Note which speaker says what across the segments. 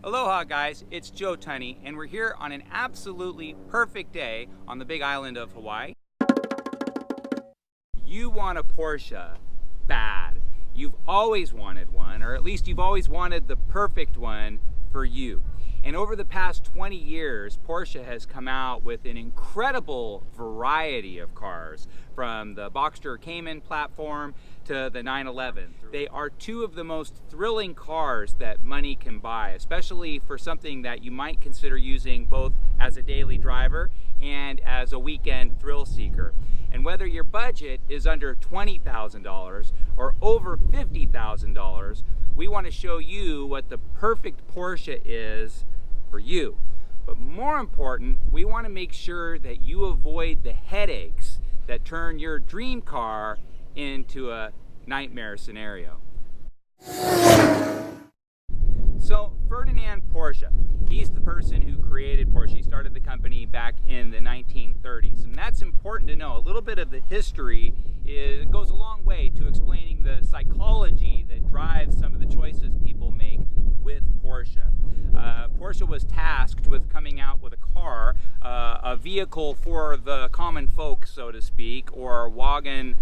Speaker 1: Aloha guys, it's Joe Tunney, and we're here on an absolutely perfect day on the big island of Hawaii. You want a Porsche bad. You've always wanted one, or at least you've always wanted the perfect one for you. And over the past 20 years, Porsche has come out with an incredible variety of cars, from the Boxster Cayman platform to the 911. They are two of the most thrilling cars that money can buy, especially for something that you might consider using both as a daily driver and as a weekend thrill seeker. And whether your budget is under $20,000 or over $50,000, we want to show you what the perfect Porsche is for you. But more important, we want to make sure that you avoid the headaches that turn your dream car into a nightmare scenario. So Ferdinand Porsche, he's the person who created Porsche. He started the company back in the 1930s, and that's important to know. A little bit of the history goes a long way to explaining the psychology that drives some of the choices people make with Porsche. Porsche was tasked with coming out with a car, a vehicle for the common folk, so to speak, or Wagen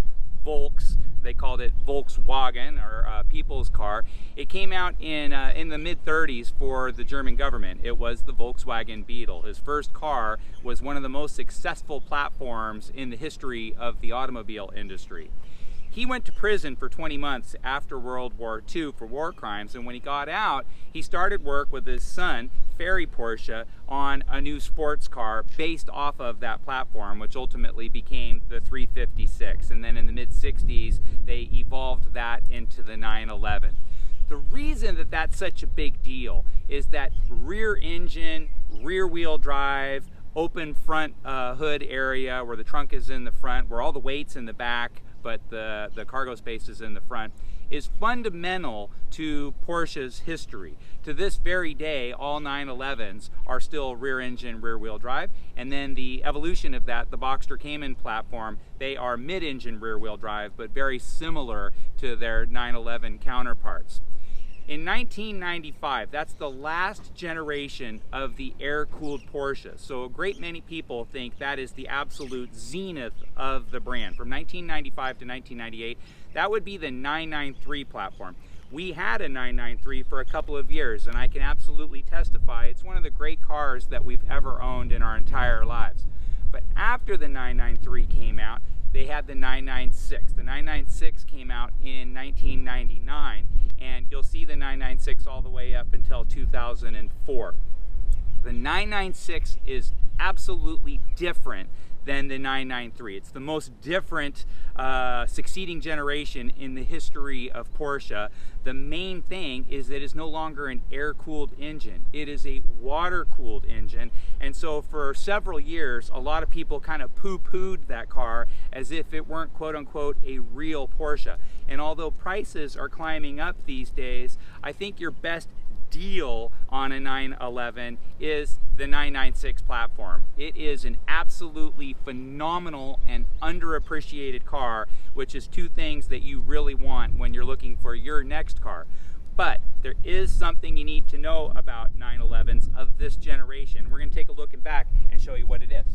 Speaker 1: Volks. They called it Volkswagen, or people's car. It came out in the mid-30s for the German government. It was the Volkswagen Beetle. His first car was one of the most successful platforms in the history of the automobile industry. He went to prison for 20 months after World War II for war crimes, and when he got out, he started work with his son, Ferry Porsche, on a new sports car based off of that platform, which ultimately became the 356. And then in the mid-60s, they evolved that into the 911. The reason that that's such a big deal is that rear engine, rear wheel drive, open front hood area where the trunk is in the front, where all the weight's in the back, but the cargo space is in the front, is fundamental to Porsche's history. To this very day, all 911s are still rear engine, rear wheel drive, and then the evolution of that, the Boxster Cayman platform, they are mid-engine rear wheel drive, but very similar to their 911 counterparts. In 1995, that's the last generation of the air-cooled Porsche. So a great many people think that is the absolute zenith of the brand. From 1995 to 1998, that would be the 993 platform. We had a 993 for a couple of years, and I can absolutely testify it's one of the great cars that we've ever owned in our entire lives. But after the 993 came out, they had the 996. The 996 came out in 1999, and you'll see the 996 all the way up until 2004. The 996 is absolutely different than the 993. It's the most different succeeding generation in the history of Porsche. The main thing is that it's no longer an air-cooled engine. It is a water-cooled engine, and so for several years, a lot of people kind of poo-pooed that car as if it weren't quote-unquote a real Porsche. And although prices are climbing up these days, I think your best deal on a 911 is the 996 platform. It is an absolutely phenomenal and underappreciated car, which is two things that you really want when you're looking for your next car. But there is something you need to know about 911s of this generation. We're going to take a look back and show you what it is.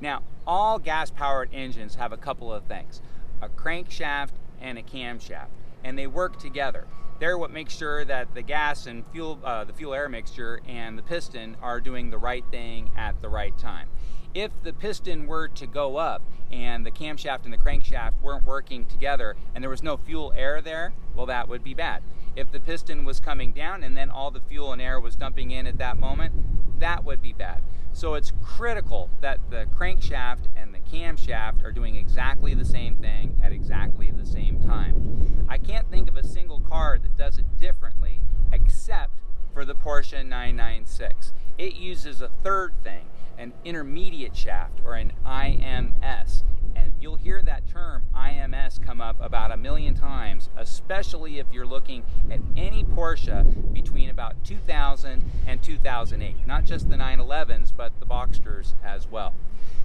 Speaker 1: Now, all gas-powered engines have a couple of things: a crankshaft and a camshaft, and they work together. They're what makes sure that the gas and fuel, the fuel-air mixture and the piston are doing the right thing at the right time. If the piston were to go up and the camshaft and the crankshaft weren't working together and there was no fuel-air there, well, that would be bad. If the piston was coming down and then all the fuel and air was dumping in at that moment, that would be bad. So it's critical that the crankshaft and the camshaft are doing exactly the same thing at exactly the same time. I can't think of a single car that does it differently except for the Porsche 996. It uses a third thing, an intermediate shaft, or an IMS. And you'll hear that term IMS come up about 1 million times, especially if you're looking at any Porsche between about 2000 and 2008. Not just the 911s, but the Boxsters as well.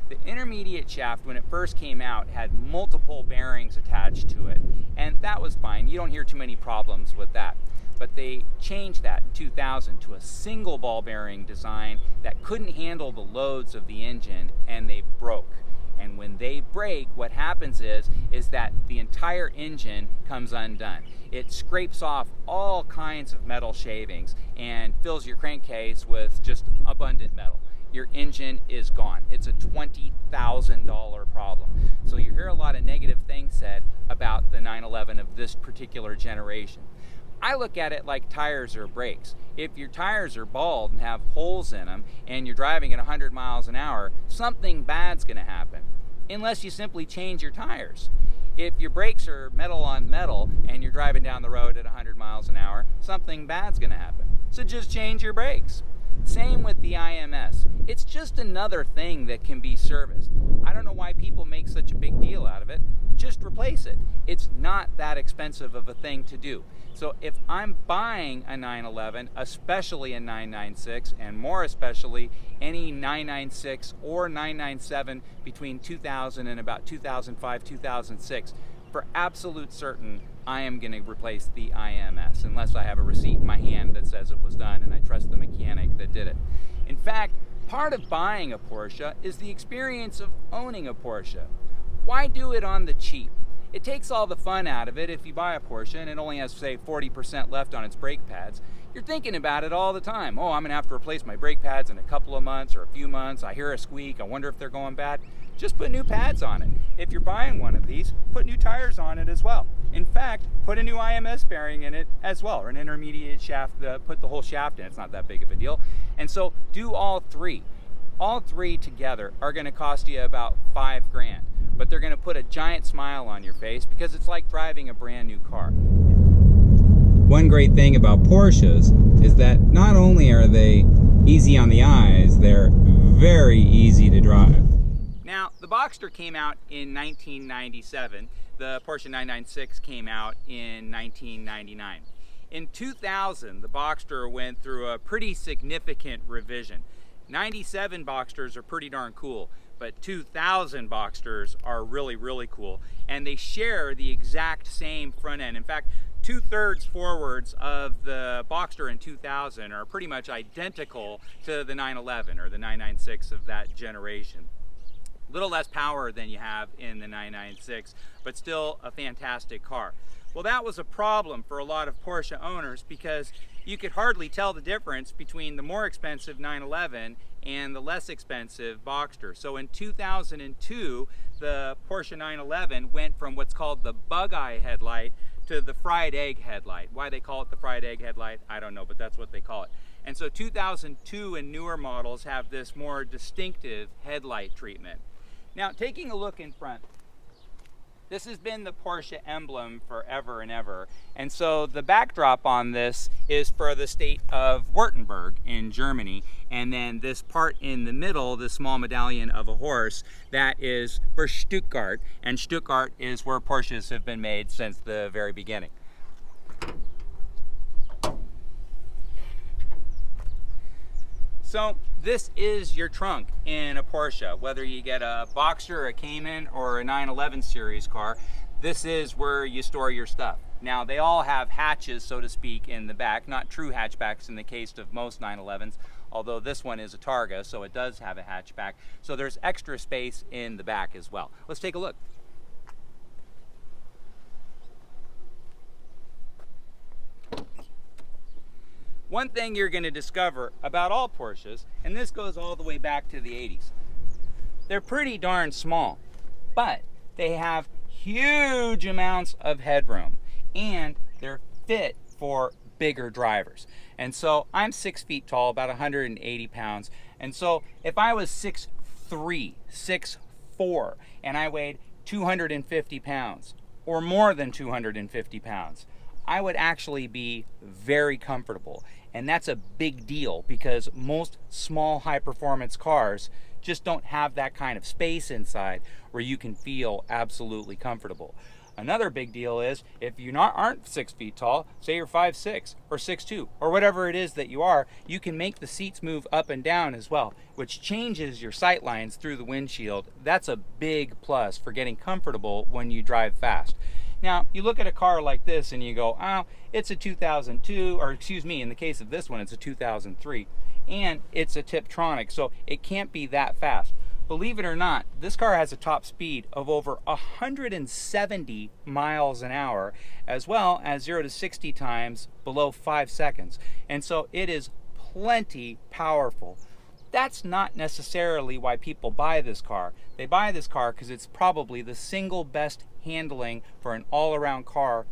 Speaker 1: The intermediate shaft, when it first came out, had multiple bearings attached to it, and that was fine. You don't hear too many problems with that. But they changed that in 2000 to a single ball bearing design that couldn't handle the loads of the engine, and they broke. And when they break, what happens is that the entire engine comes undone. It scrapes off all kinds of metal shavings and fills your crankcase with just abundant metal. Your engine is gone. It's a $20,000 problem. So you hear a lot of negative things said about the 911 of this particular generation. I look at it like tires or brakes. If your tires are bald and have holes in them and you're driving at 100 miles an hour, something bad's going to happen, unless you simply change your tires. If your brakes are metal on metal and you're driving down the road at 100 miles an hour, something bad's going to happen. So just change your brakes. Same with the IMS. It's just another thing that can be serviced. I don't know why people make such a big deal out of it. Just replace it. It's not that expensive of a thing to do. So if I'm buying a 911, especially a 996, and more especially any 996 or 997 between 2000 and about 2005, 2006, for absolute certain, I am going to replace the IMS, unless I have a receipt in my hand that says it was done and I trust the mechanic that did it. In fact, part of buying a Porsche is the experience of owning a Porsche. Why do it on the cheap? It takes all the fun out of it if you buy a Porsche and it only has, say, 40% left on its brake pads. You're thinking about it all the time. Oh, I'm going to have to replace my brake pads in a couple of months or a few months. I hear a squeak. I wonder if they're going bad. Just put new pads on it. If you're buying one of these, put new tires on it as well. In fact, put a new IMS bearing in it as well, or an intermediate shaft, put the whole shaft in. It's not that big of a deal. And so do all three. All three together are going to cost you about $5 grand, but they're going to put a giant smile on your face because it's like driving a brand new car.
Speaker 2: One great thing about Porsches is that not only are they easy on the eyes, they're very easy to drive.
Speaker 1: Now, the Boxster came out in 1997. The Porsche 996 came out in 1999. In 2000, the Boxster went through a pretty significant revision. 97 Boxsters are pretty darn cool, but 2000 Boxsters are really, really cool. And they share the exact same front end. In fact, 2/3 forwards of the Boxster in 2000 are pretty much identical to the 911 or the 996 of that generation. Little less power than you have in the 996, but still a fantastic car. Well, that was a problem for a lot of Porsche owners because you could hardly tell the difference between the more expensive 911 and the less expensive Boxster. So in 2002, the Porsche 911 went from what's called the bug eye headlight to the fried egg headlight. Why they call it the fried egg headlight, I don't know, but that's what they call it. And so 2002 and newer models have this more distinctive headlight treatment. Now, taking a look in front, this has been the Porsche emblem forever and ever. And so the backdrop on this is for the state of Württemberg in Germany. And then this part in the middle, the small medallion of a horse, that is for Stuttgart. And Stuttgart is where Porsches have been made since the very beginning. So this is your trunk in a Porsche. Whether you get a Boxster, a Cayman, or a 911 series car, this is where you store your stuff. Now, they all have hatches, so to speak, in the back. Not true hatchbacks in the case of most 911s, although this one is a Targa, so it does have a hatchback. So there's extra space in the back as well. Let's take a look. One thing you're going to discover about all Porsches, and this goes all the way back to the 80s, they're pretty darn small, but they have huge amounts of headroom, and they're fit for bigger drivers. And so I'm 6 feet tall, about 180 pounds, and so if I was 6'3", 6'4", and I weighed 250 pounds, or more than 250 pounds, I would actually be very comfortable. And that's a big deal because most small high-performance cars just don't have that kind of space inside where you can feel absolutely comfortable. Another big deal is if you aren't 6 feet tall, say you're 5'6" or 6'2", or whatever it is that you are, you can make the seats move up and down as well, which changes your sight lines through the windshield. That's a big plus for getting comfortable when you drive fast. Now, you look at a car like this and you go, oh, it's a 2002, or excuse me, in the case of this one, it's a 2003, and it's a Tiptronic, so it can't be that fast. Believe it or not, this car has a top speed of over 170 miles an hour, as well as 0 to 60 times below 5 seconds. And so it is plenty powerful. That's not necessarily why people buy this car. They buy this car because it's probably the single best handling for an all-around car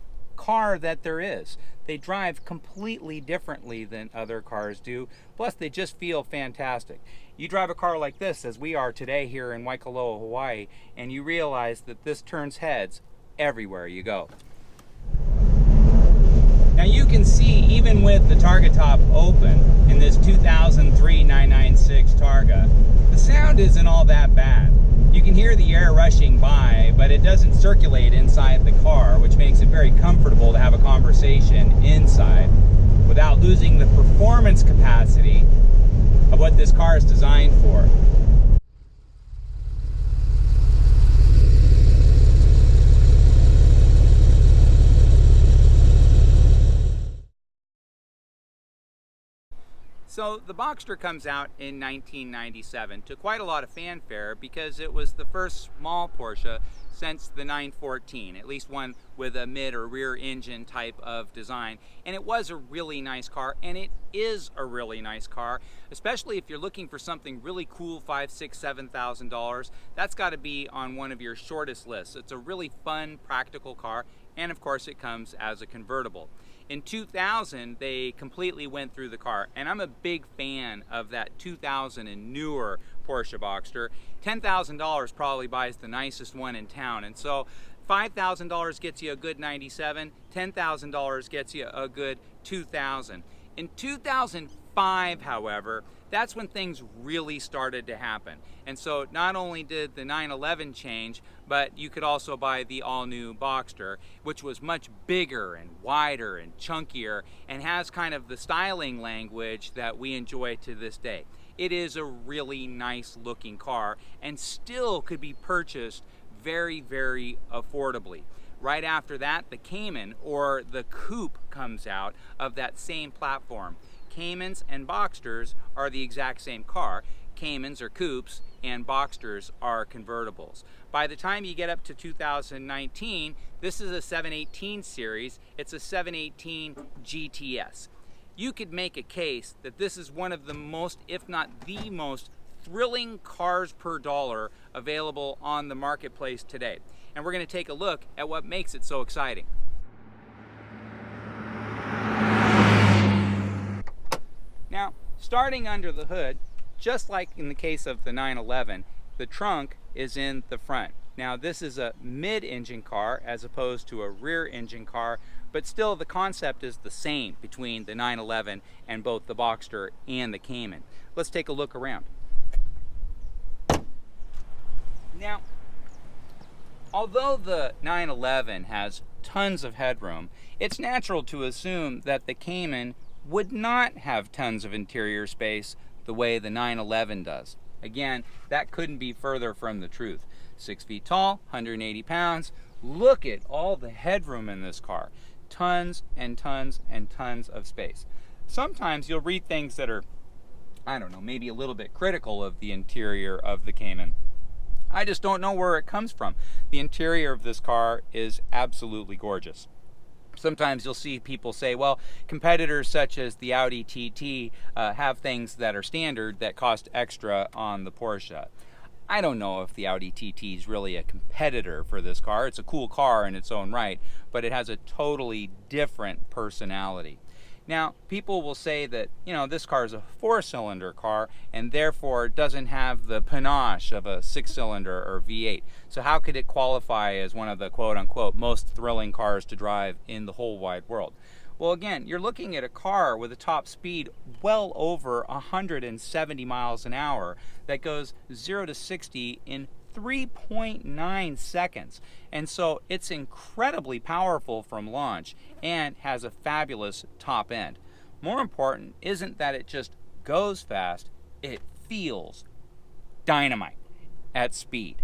Speaker 1: that there is. They drive completely differently than other cars do, plus they just feel fantastic. You drive a car like this, as we are today here in Waikoloa, Hawaii, and you realize that this turns heads everywhere you go. Now you can see, even with the Targa top open in this 2003 996 Targa, the sound isn't all that bad. You can hear the air rushing by, but it doesn't circulate inside the car, which makes it very comfortable to have a conversation inside without losing the performance capacity of what this car is designed for. So the Boxster comes out in 1997 to quite a lot of fanfare because it was the first small Porsche since the 914, at least one with a mid or rear engine type of design. And it was a really nice car, and it is a really nice car, especially if you're looking for something really cool, $5,000, $6,000, $7,000. That's got to be on one of your shortest lists. It's a really fun, practical car, and of course it comes as a convertible. In 2000, they completely went through the car, and I'm a big fan of that 2000 and newer Porsche Boxster. $10,000 probably buys the nicest one in town, and so $5,000 gets you a good 97, $10,000 gets you a good 2000. In 2005, however, that's when things really started to happen. And so not only did the 911 change, but you could also buy the all-new Boxster, which was much bigger and wider and chunkier and has kind of the styling language that we enjoy to this day. It is a really nice looking car and still could be purchased very, very affordably. Right after that, the Cayman, or the Coupe, comes out of that same platform. Caymans and Boxsters are the exact same car. Caymans are coupes and Boxsters are convertibles. By the time you get up to 2019, this is a 718 series. It's a 718 GTS. You could make a case that this is one of the most, if not the most, thrilling cars per dollar available on the marketplace today. And we're going to take a look at what makes it so exciting. Now, starting under the hood, just like in the case of the 911, the trunk is in the front. Now, this is a mid-engine car as opposed to a rear-engine car, but still the concept is the same between the 911 and both the Boxster and the Cayman. Let's take a look around. Now, although the 911 has tons of headroom, it's natural to assume that the Cayman would not have tons of interior space the way the 911 does. Again, that couldn't be further from the truth. 6 feet tall, 180 pounds. Look at all the headroom in this car. Tons and tons and tons of space. Sometimes you'll read things that are, I don't know, maybe a little bit critical of the interior of the Cayman. I just don't know where it comes from. The interior of this car is absolutely gorgeous. Sometimes you'll see people say, well, competitors such as the Audi TT have things that are standard that cost extra on the Porsche. I don't know if the Audi TT is really a competitor for this car. It's a cool car in its own right, but it has a totally different personality. Now, people will say that, you know, this car is a 4-cylinder car and therefore doesn't have the panache of a 6-cylinder or V8. So how could it qualify as one of the quote-unquote most thrilling cars to drive in the whole wide world? Well, again, you're looking at a car with a top speed well over 170 miles an hour that goes 0 to 60 in 3.9 seconds. And so it's incredibly powerful from launch and has a fabulous top end. More important isn't that it just goes fast, it feels dynamite at speed.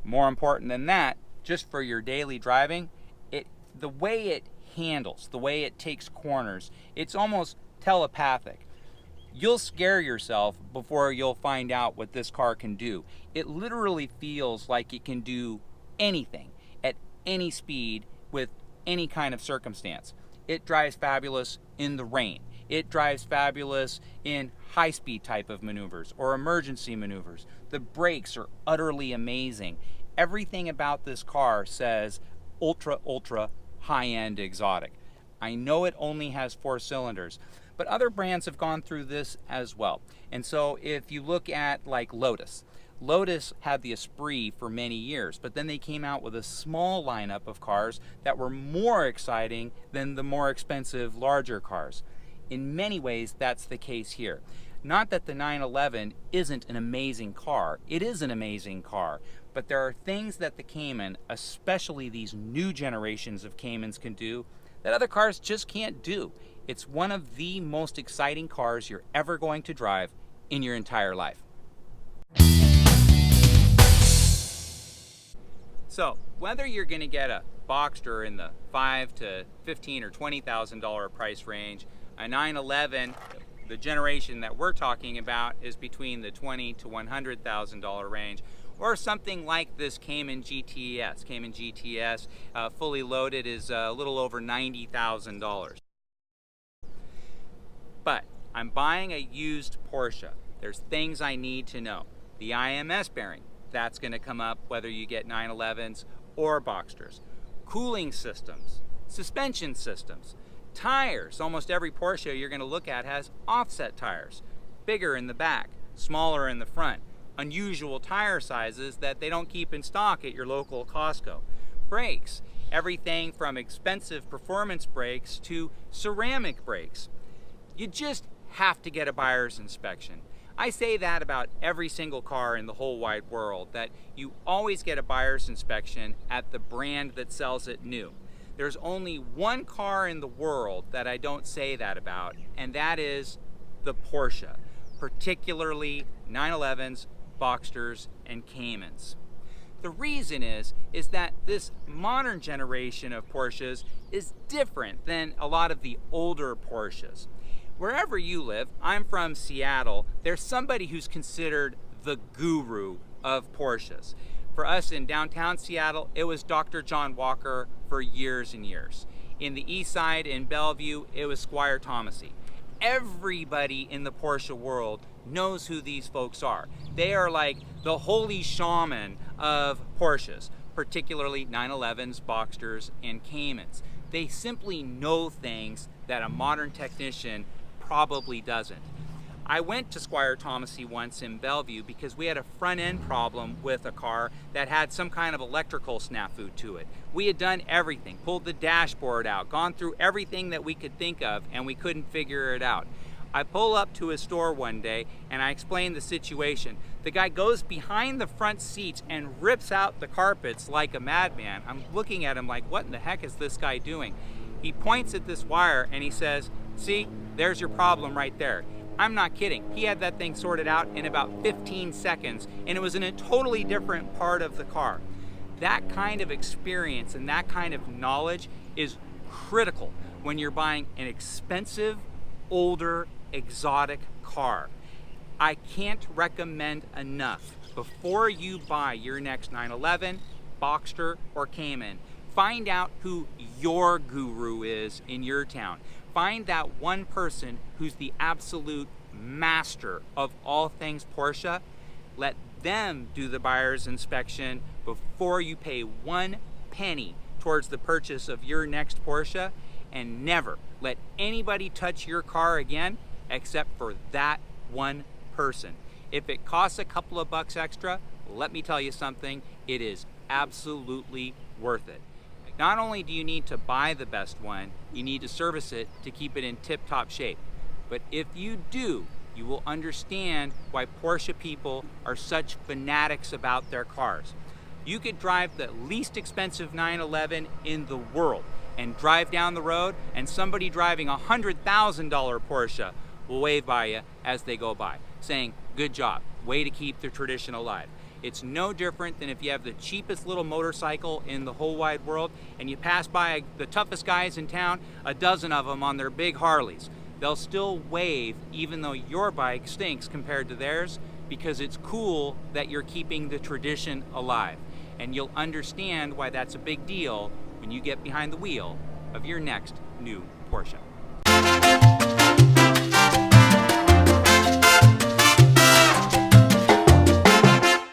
Speaker 1: More important than that, just for your daily driving, it the way it handles, the way it takes corners, it's almost telepathic. You'll scare yourself before you'll find out what this car can do. It literally feels like it can do anything at any speed with any kind of circumstance. It drives fabulous in the rain. It drives fabulous in high-speed type of maneuvers or emergency maneuvers. The brakes are utterly amazing. Everything about this car says ultra, ultra high-end exotic. I know it only has 4 cylinders, but other brands have gone through this as well. And so if you look at like Lotus had the Esprit for many years, but then they came out with a small lineup of cars that were more exciting than the more expensive, larger cars. In many ways, that's the case here. Not that the 911 isn't an amazing car. It is an amazing car, but there are things that the Cayman, especially these new generations of Caymans, can do that other cars just can't do. It's one of the most exciting cars you're ever going to drive in your entire life. So, whether you're going to get a Boxster in the $5,000 to $15,000 or $20,000 price range, a 911, the generation that we're talking about, is between the $20,000 to $100,000 range, or something like this Cayman GTS. Cayman GTS, fully loaded, is a little over $90,000. But I'm buying a used Porsche. There's things I need to know. The IMS bearing, that's going to come up whether you get 911s or Boxsters. Cooling systems, suspension systems, tires. Almost every Porsche you're going to look at has offset tires. Bigger in the back, smaller in the front. Unusual tire sizes that they don't keep in stock at your local Costco. Brakes, everything from expensive performance brakes to ceramic brakes. You just have to get a buyer's inspection. I say that about every single car in the whole wide world, that you always get a buyer's inspection at the brand that sells it new. There's only one car in the world that I don't say that about, and that is the Porsche, particularly 911s, Boxsters, and Caymans. The reason is that this modern generation of Porsches is different than a lot of the older Porsches. Wherever you live, I'm from Seattle, there's somebody who's considered the guru of Porsches. For us in downtown Seattle, it was Dr. John Walker for years and years. In the east side, in Bellevue, it was Squire Thomasy. Everybody in the Porsche world knows who these folks are. They are like the holy shaman of Porsches, particularly 911s, Boxsters, and Caymans. They simply know things that a modern technician probably doesn't. I went to Squire Thomasy once in Bellevue because we had a front end problem with a car that had some kind of electrical snafu to it. We had done everything, pulled the dashboard out, gone through everything that we could think of, and we couldn't figure it out. I pull up to his store one day and I explain the situation. The guy goes behind the front seats and rips out the carpets like a madman. I'm looking at him like, what in the heck is this guy doing? He points at this wire and he says, "See, there's your problem right there." I'm not kidding. He had that thing sorted out in about 15 seconds, and it was in a totally different part of the car. That kind of experience and that kind of knowledge is critical when you're buying an expensive, older, exotic car. I can't recommend enough, before you buy your next 911, Boxster, or Cayman, find out who your guru is in your town. Find that one person who's the absolute master of all things Porsche. Let them do the buyer's inspection before you pay 1 penny towards the purchase of your next Porsche, and never let anybody touch your car again except for that one person. If it costs a couple of bucks extra, let me tell you something, it is absolutely worth it. Not only do you need to buy the best one, you need to service it to keep it in tip-top shape. But if you do, you will understand why Porsche people are such fanatics about their cars. You could drive the least expensive 911 in the world and drive down the road, and somebody driving a $100,000 Porsche will wave by you as they go by, saying, "Good job, way to keep the tradition alive." It's no different than if you have the cheapest little motorcycle in the whole wide world and you pass by the toughest guys in town, a dozen of them on their big Harleys. They'll still wave even though your bike stinks compared to theirs, because it's cool that you're keeping the tradition alive. And you'll understand why that's a big deal when you get behind the wheel of your next new Porsche.